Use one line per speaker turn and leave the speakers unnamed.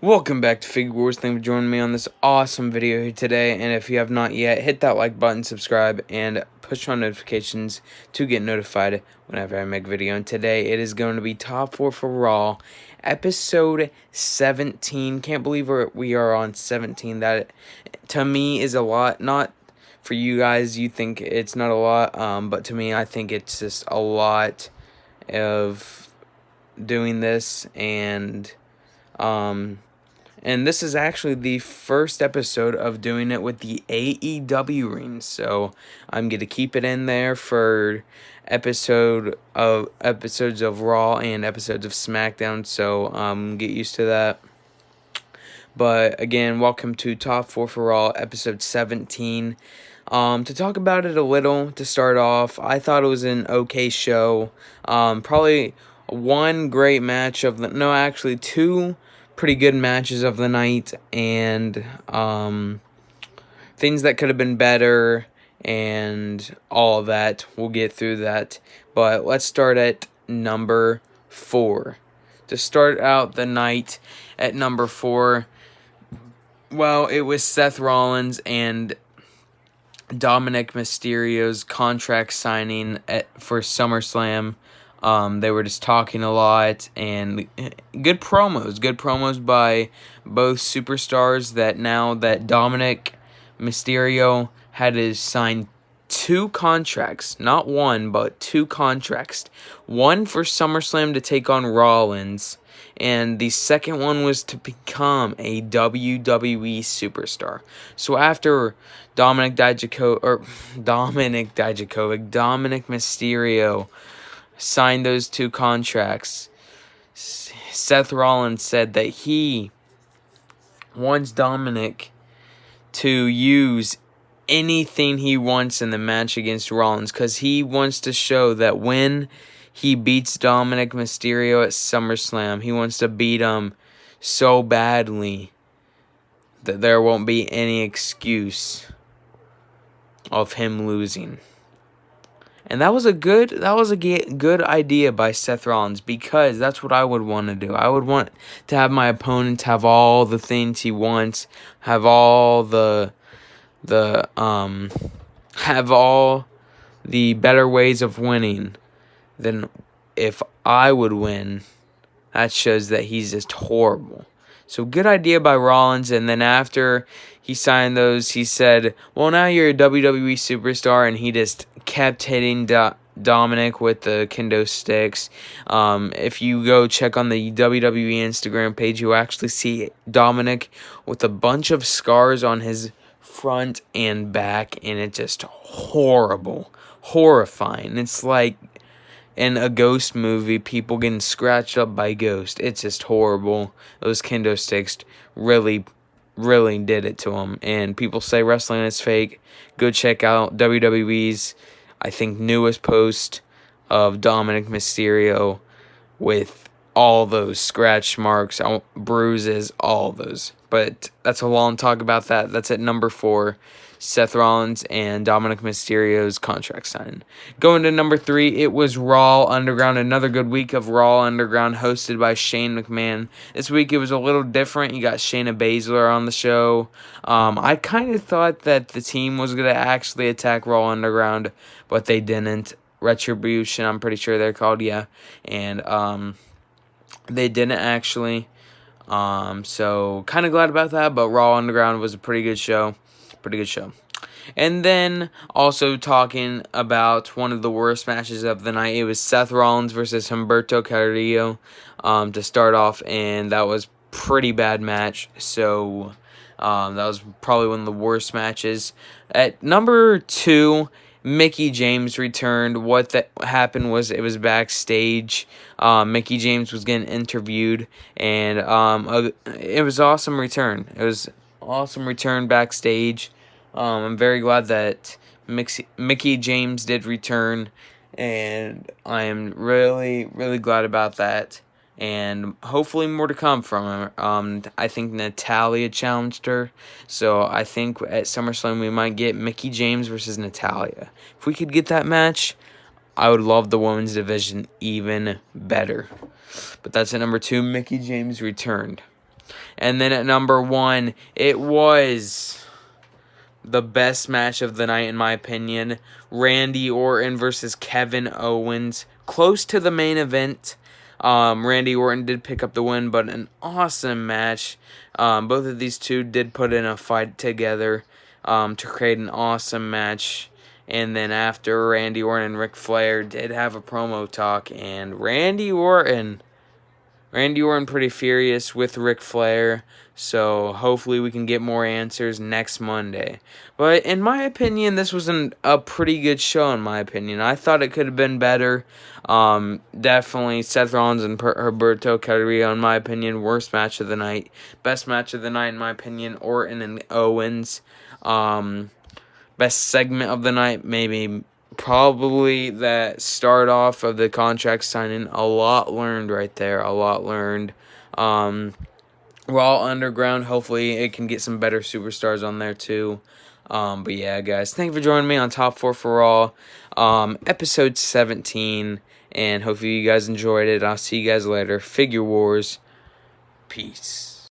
Welcome back to Figure Wars. Thank you for joining me on this awesome video here today. And if you have not yet, hit that like button, subscribe, and push on notifications to get notified whenever I make a video. And today it is going to be Top 4 for Raw, episode 17. Can't believe we are on 17. That, to me, is a lot. Not for you guys, you think it's not a lot, but to me, I think it's just a lot of doing this. And this is actually the first episode of doing it with the AEW ring, so I'm going to keep it in there for episodes of Raw and episodes of SmackDown, so get used to that. But again, welcome to Top 4 for Raw, episode 17. To talk about it a little, to start off, I thought it was an okay show. Probably one great match of the... No, actually, two pretty good matches of the night, and things that could have been better, and all of that. We'll get through that. But let's start at number 4. To start out the night at number 4, well, it was Seth Rollins and Dominik Mysterio's contract signing for SummerSlam. They were just talking a lot, and good promos by both superstars. That now that Dominik Mysterio had to sign 2 contracts, not one, but 2 contracts. One for SummerSlam to take on Rollins, and the second one was to become a WWE superstar. So after Dominik Mysterio signed those 2 contracts, Seth Rollins said that he wants Dominik to use anything he wants in the match against Rollins, because he wants to show that when he beats Dominik Mysterio at SummerSlam, he wants to beat him so badly that there won't be any excuse of him losing. And that was a good idea by Seth Rollins, because that's what I would want to do. I would want to have my opponent have all the things he wants, have all the better ways of winning than if I would win. That shows that he's just horrible. So good idea by Rollins. And then after he signed those, he said, well, now you're a WWE superstar. And he just kept hitting Dominik with the kendo sticks. If you go check on the WWE Instagram page, you'll actually see Dominik with a bunch of scars on his front and back. And it's just horrifying. It's like in a ghost movie, people getting scratched up by ghosts. It's just horrible. Those kendo sticks really did it to him. And people say wrestling is fake. Go check out WWE's, I think, newest post of Dominik Mysterio with all those scratch marks, bruises, all those. But that's a long talk about that. That's at number 4. Seth Rollins and Dominik Mysterio's contract signing. Going to number 3, it was Raw Underground. Another good week of Raw Underground hosted by Shane McMahon. This week it was a little different. You got Shayna Baszler on the show. I kind of thought that the team was going to actually attack Raw Underground, but they didn't. Retribution, I'm pretty sure they're called, yeah. And they didn't actually. So kind of glad about that, but Raw Underground was a pretty good show. And then also talking about one of the worst matches of the night, it was Seth Rollins versus Humberto Carrillo to start off, and that was pretty bad match. So that was probably one of the worst matches. At number 2, Mickie James returned. What happened was it was backstage. Mickie James was getting interviewed, and it was awesome return. It was awesome return backstage. I'm very glad that Mickie James did return, and I am really glad about that. And hopefully more to come from her. I think Natalya challenged her, so I think at SummerSlam we might get Mickie James versus Natalya. If we could get that match, I would love the women's division even better. But that's at number 2. Mickie James returned. And then at number 1, it was the best match of the night in my opinion. Randy Orton versus Kevin Owens. Close to the main event. Randy Orton did pick up the win, but an awesome match. Both of these two did put in a fight together to create an awesome match. And then after, Randy Orton and Ric Flair did have a promo talk, and Randy Orton pretty furious with Ric Flair, so hopefully we can get more answers next Monday. But in my opinion, this was a pretty good show, in my opinion. I thought it could have been better. Definitely Seth Rollins and Humberto Carrillo, in my opinion, worst match of the night. Best match of the night, in my opinion, Orton and Owens. Best segment of the night, maybe probably that start off of the contract signing. A lot learned right there. A lot learned. Raw Underground, hopefully it can get some better superstars on there too. But yeah, guys, thank you for joining me on Top 4 for Raw, episode 17. And hopefully you guys enjoyed it. I'll see you guys later. Figure Wars. Peace.